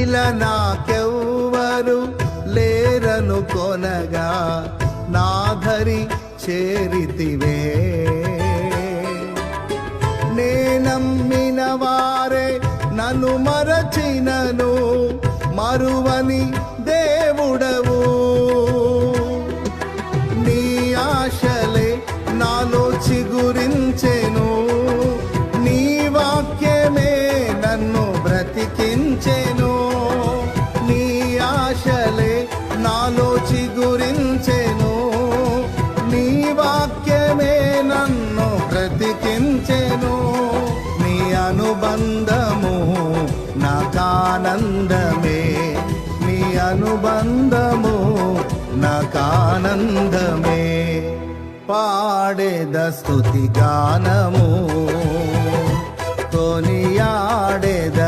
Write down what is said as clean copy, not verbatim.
నీలా నాకెవ్వరు లేరను కొనగా నాధరి చేరితివే. నే నమ్మిన వారే నన్ను మరచినను మరువని దేవుడవు. నీ ఆశలే నాలో చిగురించెను, నీ వాక్యమే నన్ను బ్రతికించెను. నీ ఆశలే నాలో చిగురించెను, నీ వాక్యమే నన్ను బ్రతికించెను. నీ అనుబంధము నాకానందమే, నీ అనుబంధము నాకానందమే. పాడేద స్తుతి గానము, కొనియాడేద